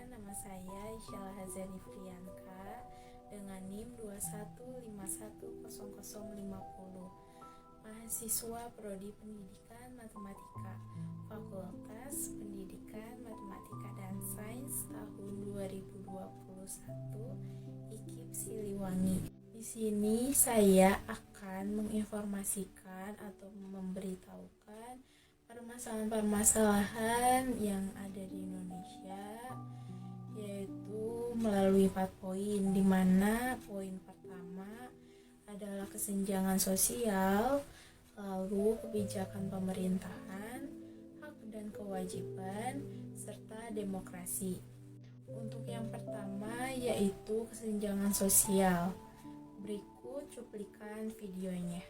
nama saya Isyal Hazani Friyanka dengan NIM 215100050. Mahasiswa Prodi Pendidikan Matematika, Fakultas Pendidikan Matematika dan Sains tahun 2021, IKIP Siliwangi. Di sini saya akan menginformasikan atau memberitahukan permasalahan-permasalahan yang ada di Indonesia, yaitu melalui 4 poin, di mana poin pertama adalah kesenjangan sosial, lalu kebijakan pemerintahan, hak dan kewajiban, serta demokrasi. Untuk yang pertama yaitu kesenjangan sosial. Berikut cuplikan videonya.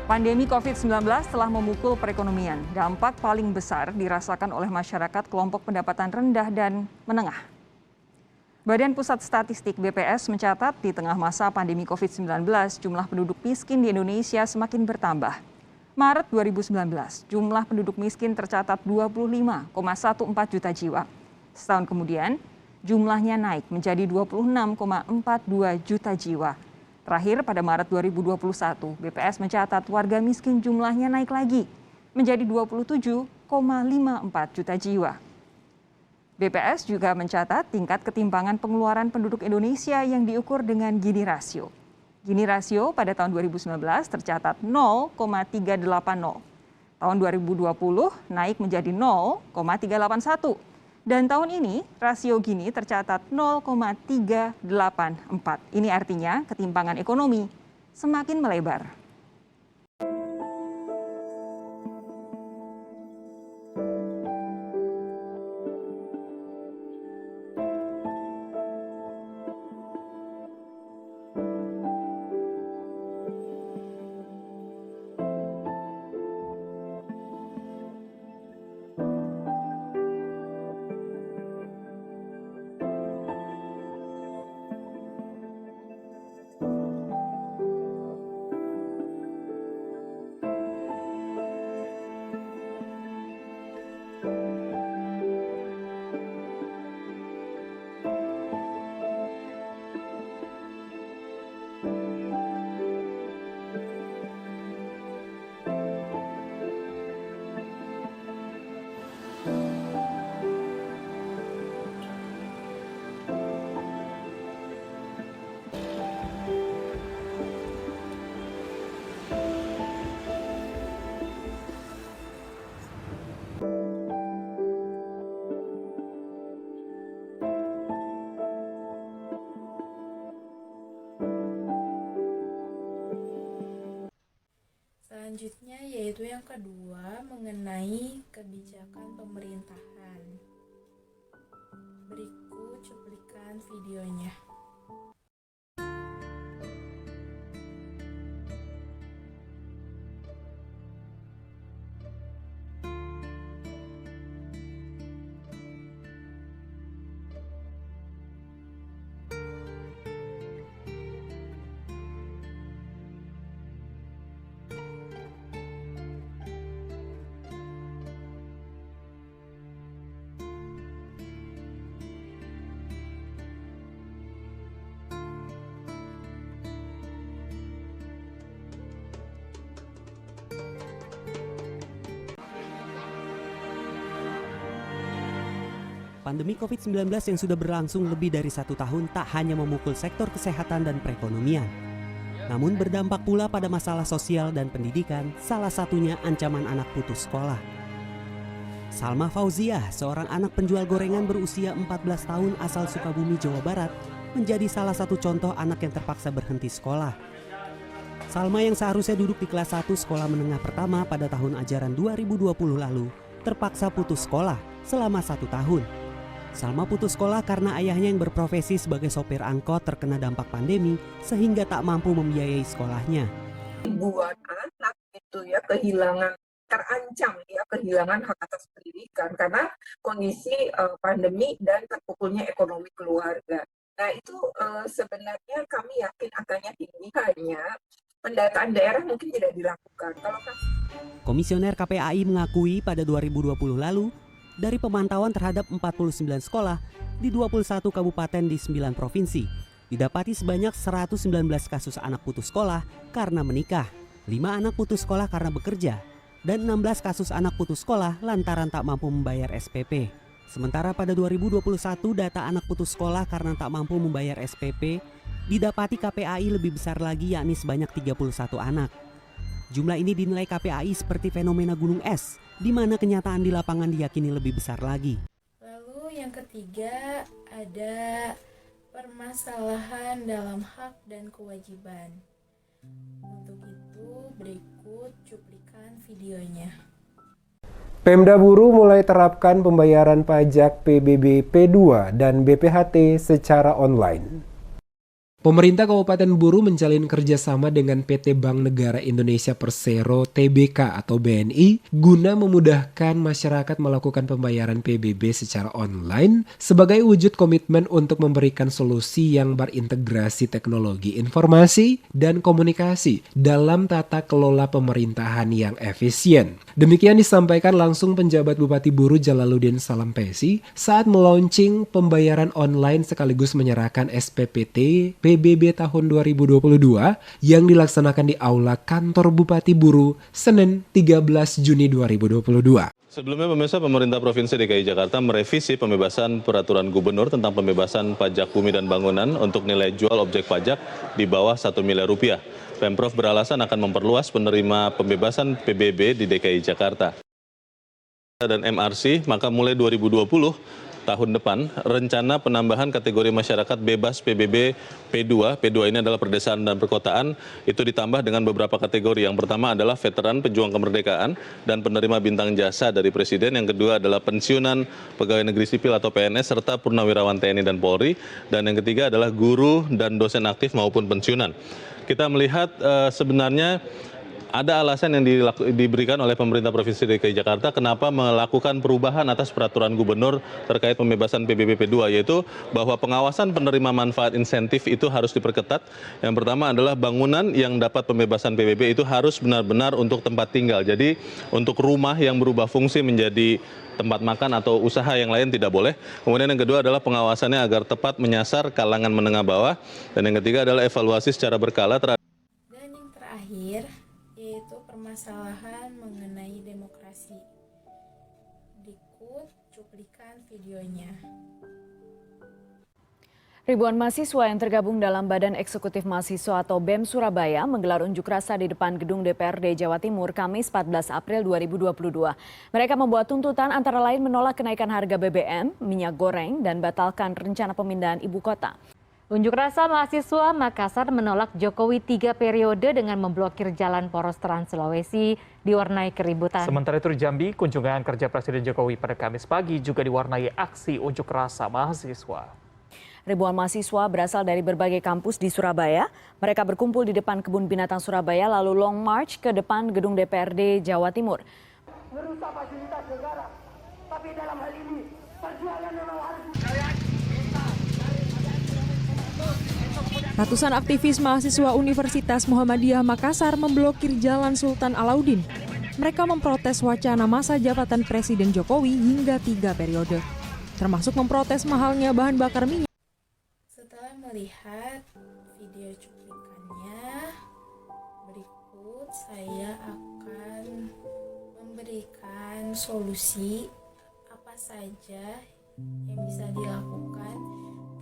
Pandemi COVID-19 telah memukul perekonomian. Dampak paling besar dirasakan oleh masyarakat kelompok pendapatan rendah dan menengah. Badan Pusat Statistik BPS mencatat di tengah masa pandemi COVID-19, jumlah penduduk miskin di Indonesia semakin bertambah. Maret 2019, jumlah penduduk miskin tercatat 25,14 juta jiwa. Setahun kemudian, jumlahnya naik menjadi 26,42 juta jiwa. Terakhir pada Maret 2021, BPS mencatat warga miskin jumlahnya naik lagi menjadi 27,54 juta jiwa. BPS juga mencatat tingkat ketimpangan pengeluaran penduduk Indonesia yang diukur dengan Gini rasio. Gini rasio pada tahun 2019 tercatat 0,380. Tahun 2020 naik menjadi 0,381. Dan tahun ini rasio Gini tercatat 0,384. Ini artinya ketimpangan ekonomi semakin melebar. Selanjutnya yaitu yang kedua mengenai kebijakan pemerintahan. Berikut cuplikan videonya. Pandemi COVID-19 yang sudah berlangsung lebih dari 1 tahun tak hanya memukul sektor kesehatan dan perekonomian, namun berdampak pula pada masalah sosial dan pendidikan, salah satunya ancaman anak putus sekolah. Salma Fauziah, seorang anak penjual gorengan berusia 14 tahun asal Sukabumi, Jawa Barat, menjadi salah satu contoh anak yang terpaksa berhenti sekolah. Salma yang seharusnya duduk di kelas 1 sekolah menengah pertama pada tahun ajaran 2020 lalu, terpaksa putus sekolah selama 1 tahun. Salma putus sekolah karena ayahnya yang berprofesi sebagai sopir angkot terkena dampak pandemi sehingga tak mampu membiayai sekolahnya. Buat anak itu ya terancam ya kehilangan hak atas pendidikan karena kondisi pandemi dan terpukulnya ekonomi keluarga. Nah itu sebenarnya kami yakin angkanya tinggi, hanya pendataan daerah mungkin tidak dilakukan. Komisioner KPAI mengakui pada 2020 lalu, dari pemantauan terhadap 49 sekolah, di 21 kabupaten di 9 provinsi. Didapati sebanyak 119 kasus anak putus sekolah karena menikah, 5 anak putus sekolah karena bekerja, dan 16 kasus anak putus sekolah lantaran tak mampu membayar SPP. Sementara pada 2021 data anak putus sekolah karena tak mampu membayar SPP didapati KPAI lebih besar lagi, yakni sebanyak 31 anak. Jumlah ini dinilai KPAI seperti fenomena gunung es, di mana kenyataan di lapangan diyakini lebih besar lagi. Lalu yang ketiga ada permasalahan dalam hak dan kewajiban. Untuk itu berikut cuplikan videonya. Pemda Buru mulai terapkan pembayaran pajak PBB P2 dan BPHT secara online. Pemerintah Kabupaten Buru menjalin kerjasama dengan PT Bank Negara Indonesia Persero Tbk atau BNI guna memudahkan masyarakat melakukan pembayaran PBB secara online sebagai wujud komitmen untuk memberikan solusi yang berintegrasi teknologi informasi dan komunikasi dalam tata kelola pemerintahan yang efisien. Demikian disampaikan langsung penjabat Bupati Buru Jalaluddin Salampesi saat melaunching pembayaran online sekaligus menyerahkan SPPT PBB tahun 2022 yang dilaksanakan di Aula Kantor Bupati Buru Senin 13 Juni 2022. Sebelumnya pemirsa, pemerintah Provinsi DKI Jakarta merevisi pembebasan peraturan gubernur tentang pembebasan pajak bumi dan bangunan untuk nilai jual objek pajak di bawah 1 miliar rupiah. Pemprov beralasan akan memperluas penerima pembebasan PBB di DKI Jakarta. Dan MRC, maka mulai 2020 tahun depan, rencana penambahan kategori masyarakat bebas PBB P2. P2 ini adalah perdesaan dan perkotaan, itu ditambah dengan beberapa kategori. Yang pertama adalah veteran pejuang kemerdekaan dan penerima bintang jasa dari Presiden. Yang kedua adalah pensiunan pegawai negeri sipil atau PNS serta purnawirawan TNI dan Polri. Dan yang ketiga adalah guru dan dosen aktif maupun pensiunan. Kita melihat sebenarnya ada alasan yang diberikan oleh pemerintah Provinsi DKI Jakarta kenapa melakukan perubahan atas peraturan gubernur terkait pembebasan PBB P2, yaitu bahwa pengawasan penerima manfaat insentif itu harus diperketat. Yang pertama adalah bangunan yang dapat pembebasan PBB itu harus benar-benar untuk tempat tinggal. Jadi untuk rumah yang berubah fungsi menjadi tempat makan atau usaha yang lain tidak boleh. Kemudian yang kedua adalah pengawasannya agar tepat menyasar kalangan menengah bawah. Dan yang ketiga adalah evaluasi secara berkala terhadap. Dan yang terakhir yaitu permasalahan mengenai demokrasi. Berikut cuplikan videonya. Ribuan mahasiswa yang tergabung dalam Badan Eksekutif Mahasiswa atau BEM Surabaya menggelar unjuk rasa di depan gedung DPRD Jawa Timur Kamis 14 April 2022. Mereka membuat tuntutan antara lain menolak kenaikan harga BBM, minyak goreng, dan batalkan rencana pemindahan ibu kota. Unjuk rasa mahasiswa Makassar menolak Jokowi 3 periode dengan memblokir jalan poros Trans Sulawesi diwarnai keributan. Sementara itu di Jambi, kunjungan kerja Presiden Jokowi pada Kamis pagi juga diwarnai aksi unjuk rasa mahasiswa. Ribuan mahasiswa berasal dari berbagai kampus di Surabaya. Mereka berkumpul di depan Kebun Binatang Surabaya lalu long march ke depan gedung DPRD Jawa Timur. Merusak fasilitas negara, tapi dalam hal ini perjuangan memang harus. Ratusan aktivis mahasiswa Universitas Muhammadiyah Makassar memblokir Jalan Sultan Alauddin. Mereka memprotes wacana masa jabatan Presiden Jokowi hingga 3 periode, termasuk memprotes mahalnya bahan bakar minyak. Setelah melihat video cuplikannya, berikut saya akan memberikan solusi apa saja yang bisa dilakukan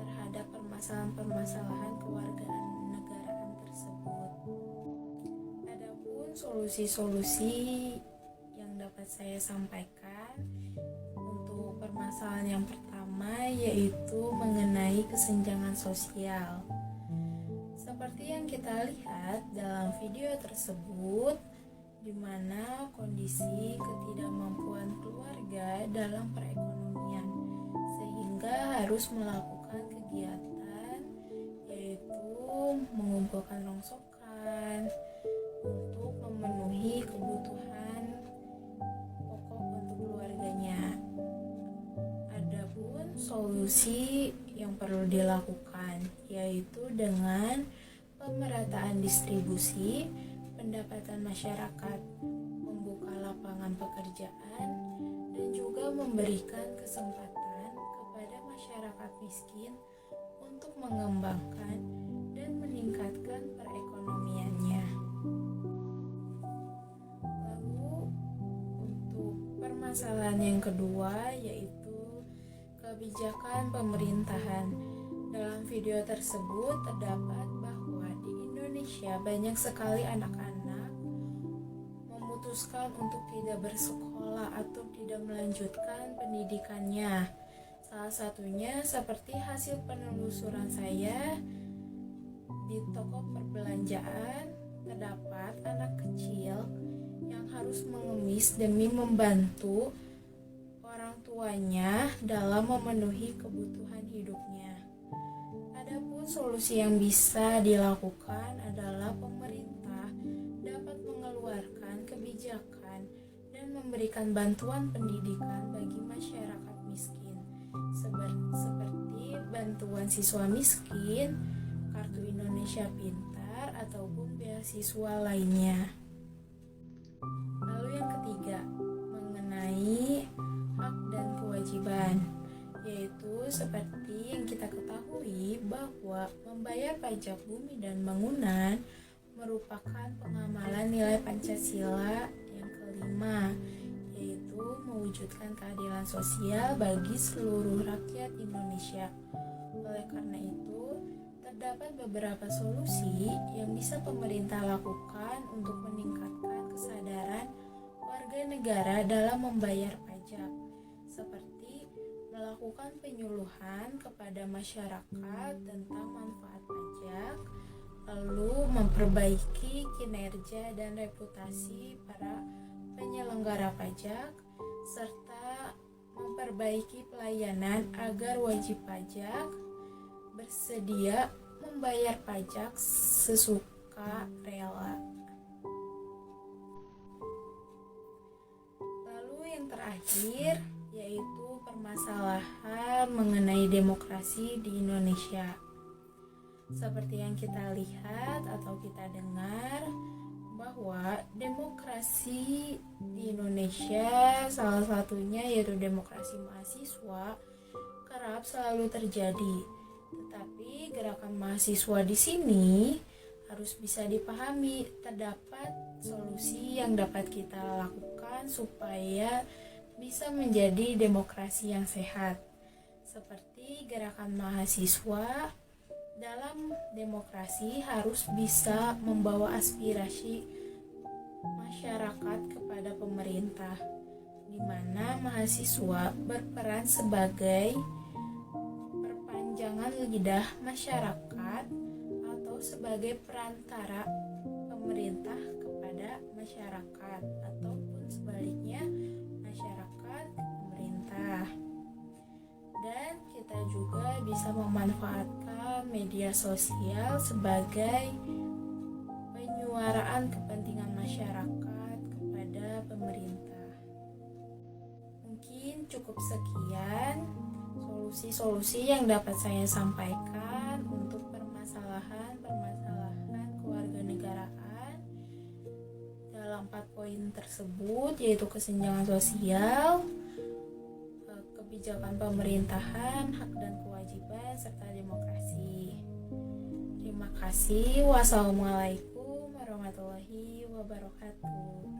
terhadap permasalahan-permasalahan kewarganegaraan tersebut. Adapun solusi-solusi yang dapat saya sampaikan untuk permasalahan yang pertama yaitu mengenai kesenjangan sosial. Seperti yang kita lihat dalam video tersebut, di mana kondisi ketidakmampuan keluarga dalam perekonomian sehingga harus melakukan kegiatan yaitu mengumpulkan rongsokan untuk memenuhi kebutuhan pokok untuk keluarganya. Adapun solusi yang perlu dilakukan yaitu dengan pemerataan distribusi pendapatan masyarakat, membuka lapangan pekerjaan, dan juga memberikan kesempatan kepada masyarakat masyarakat miskin untuk mengembangkan dan meningkatkan perekonomiannya. Lalu untuk permasalahan yang kedua yaitu kebijakan pemerintahan. Dalam video tersebut terdapat bahwa di Indonesia banyak sekali anak-anak memutuskan untuk tidak bersekolah atau tidak melanjutkan pendidikannya. Salah satunya seperti hasil penelusuran saya di toko perbelanjaan terdapat anak kecil yang harus mengemis demi membantu orang tuanya dalam memenuhi kebutuhan hidupnya. Adapun solusi yang bisa dilakukan adalah pemerintah dapat mengeluarkan kebijakan dan memberikan bantuan pendidikan bagi masyarakat miskin seperti bantuan siswa miskin, kartu Indonesia Pintar, ataupun beasiswa lainnya. Lalu yang ketiga, mengenai hak dan kewajiban, yaitu seperti yang kita ketahui bahwa membayar pajak bumi dan bangunan merupakan pengamalan nilai Pancasila yang kelima, yaitu mewujudkan keadilan sosial bagi seluruh rakyat Indonesia. Oleh karena itu, terdapat beberapa solusi yang bisa pemerintah lakukan untuk meningkatkan kesadaran warga negara dalam membayar pajak, seperti melakukan penyuluhan kepada masyarakat tentang manfaat pajak, lalu memperbaiki kinerja dan reputasi para penyelenggara pajak, serta memperbaiki pelayanan agar wajib pajak bersedia membayar pajak sesuka rela. Lalu yang terakhir yaitu permasalahan mengenai demokrasi di Indonesia. Seperti yang kita lihat atau kita dengar bahwa demokrasi di Indonesia salah satunya yaitu demokrasi mahasiswa kerap selalu terjadi. Tetapi gerakan mahasiswa di sini harus bisa dipahami, terdapat solusi yang dapat kita lakukan supaya bisa menjadi demokrasi yang sehat. Seperti gerakan mahasiswa dalam demokrasi harus bisa membawa aspirasi masyarakat kepada pemerintah, di mana mahasiswa berperan sebagai perpanjangan lidah masyarakat atau sebagai perantara pemerintah kepada masyarakat, ataupun sebaliknya masyarakat ke pemerintah. Dan kita juga bisa memanfaatkan media sosial sebagai penyuaraan kepentingan masyarakat kepada pemerintah. Mungkin cukup sekian solusi-solusi yang dapat saya sampaikan untuk permasalahan kewarganegaraan dalam 4 poin tersebut, yaitu kesenjangan sosial, kebijakan pemerintahan, hak dan kewajiban, serta demokrasi. Terima kasih. Wassalamualaikum warahmatullahi wabarakatuh.